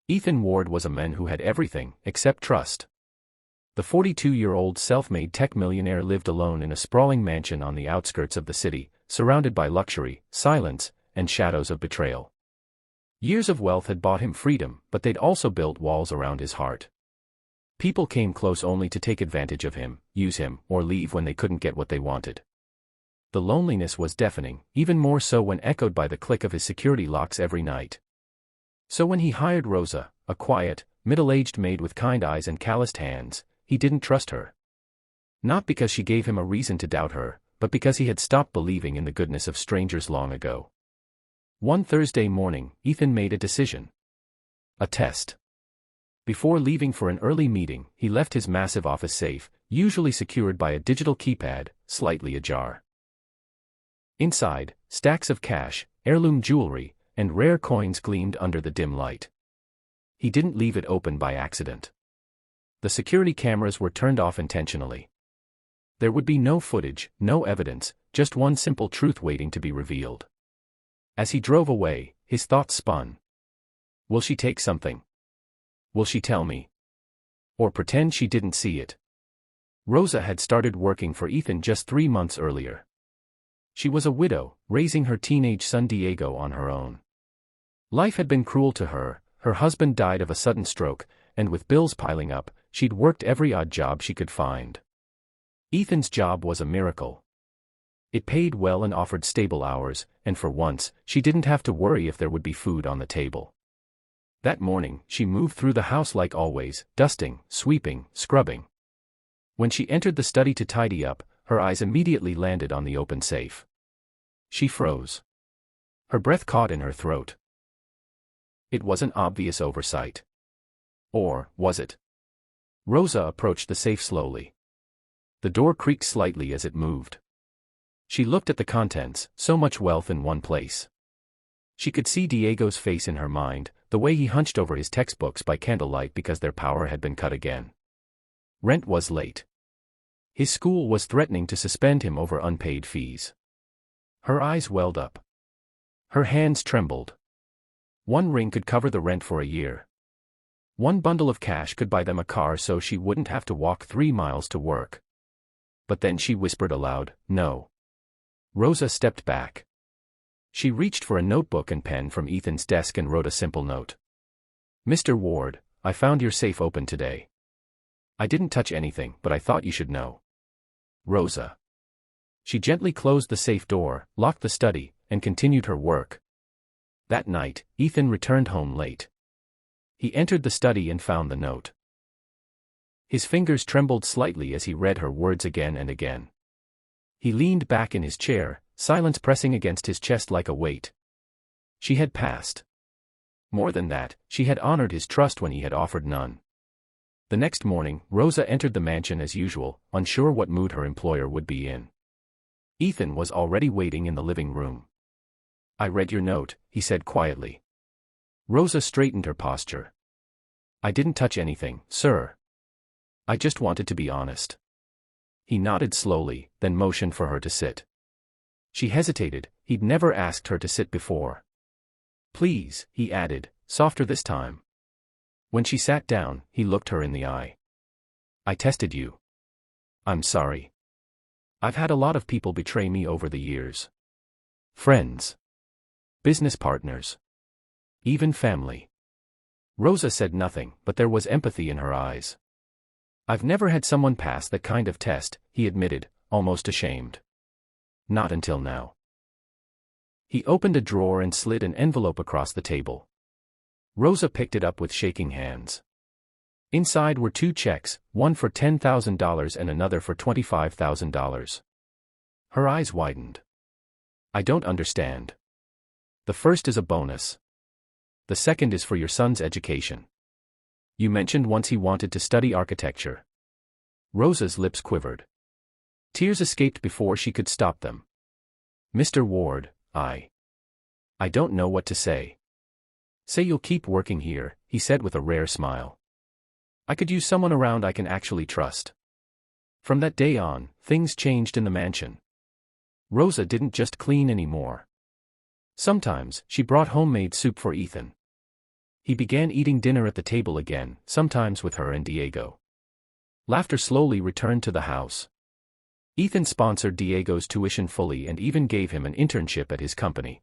Ethan Ward was a man who had everything except trust. The 42-year-old self-made tech millionaire lived alone in a sprawling mansion on the outskirts of the city, surrounded by luxury, silence, and shadows of betrayal. Years of wealth had bought him freedom, but they'd also built walls around his heart. People came close only to take advantage of him, use him, or leave when they couldn't get what they wanted. The loneliness was deafening, even more so when echoed by the click of his security locks every night. So when he hired Rosa, a quiet, middle-aged maid with kind eyes and calloused hands, he didn't trust her. Not because she gave him a reason to doubt her, but because he had stopped believing in the goodness of strangers long ago. One Thursday morning, Ethan made a decision. A test. Before leaving for an early meeting, he left his massive office safe, usually secured by a digital keypad, slightly ajar. Inside, stacks of cash, heirloom jewelry, and rare coins gleamed under the dim light. He didn't leave it open by accident. The security cameras were turned off intentionally. There would be no footage, no evidence, just one simple truth waiting to be revealed. As he drove away, his thoughts spun. Will she take something? Will she tell me? Or pretend she didn't see it? Rosa had started working for Ethan just 3 months earlier. She was a widow, raising her teenage son Diego on her own. Life had been cruel to her. Her husband died of a sudden stroke, and with bills piling up, she'd worked every odd job she could find. Ethan's job was a miracle. It paid well and offered stable hours, and for once, she didn't have to worry if there would be food on the table. That morning, she moved through the house like always, dusting, sweeping, scrubbing. When she entered the study to tidy up, her eyes immediately landed on the open safe. She froze. Her breath caught in her throat. It was an obvious oversight. Or, was it? Rosa approached the safe slowly. The door creaked slightly as it moved. She looked at the contents, so much wealth in one place. She could see Diego's face in her mind, the way he hunched over his textbooks by candlelight because their power had been cut again. Rent was late. His school was threatening to suspend him over unpaid fees. Her eyes welled up. Her hands trembled. One ring could cover the rent for a year. One bundle of cash could buy them a car so she wouldn't have to walk 3 miles to work. But then she whispered aloud, "No." Rosa stepped back. She reached for a notebook and pen from Ethan's desk and wrote a simple note. "Mr. Ward, I found your safe open today. I didn't touch anything, but I thought you should know. Rosa." She gently closed the safe door, locked the study, and continued her work. That night, Ethan returned home late. He entered the study and found the note. His fingers trembled slightly as he read her words again and again. He leaned back in his chair, silence pressing against his chest like a weight. She had passed. More than that, she had honored his trust when he had offered none. The next morning, Rosa entered the mansion as usual, unsure what mood her employer would be in. Ethan was already waiting in the living room. "I read your note," he said quietly. Rosa straightened her posture. "I didn't touch anything, sir. I just wanted to be honest." He nodded slowly, then motioned for her to sit. She hesitated. He'd never asked her to sit before. "Please," he added, softer this time. When she sat down, he looked her in the eye. "I tested you. I'm sorry. I've had a lot of people betray me over the years. Friends. Business partners. Even family." Rosa said nothing, but there was empathy in her eyes. "I've never had someone pass that kind of test," he admitted, almost ashamed. "Not until now." He opened a drawer and slid an envelope across the table. Rosa picked it up with shaking hands. Inside were 2 checks, one for $10,000 and another for $25,000. Her eyes widened. "I don't understand. The first is a bonus. The second is for your son's education. You mentioned once he wanted to study architecture." Rosa's lips quivered. Tears escaped before she could stop them. "Mr. Ward, I don't know what to say." "Say you'll keep working here," he said with a rare smile. "I could use someone around I can actually trust." From that day on, things changed in the mansion. Rosa didn't just clean anymore. Sometimes, she brought homemade soup for Ethan. He began eating dinner at the table again, sometimes with her and Diego. Laughter slowly returned to the house. Ethan sponsored Diego's tuition fully and even gave him an internship at his company.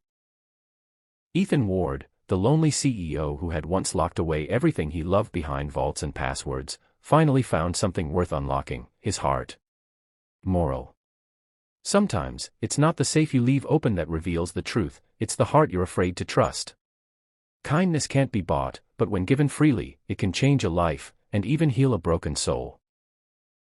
Ethan Ward, the lonely CEO who had once locked away everything he loved behind vaults and passwords, finally found something worth unlocking: his heart. Moral. Sometimes, it's not the safe you leave open that reveals the truth, it's the heart you're afraid to trust. Kindness can't be bought, but when given freely, it can change a life, and even heal a broken soul.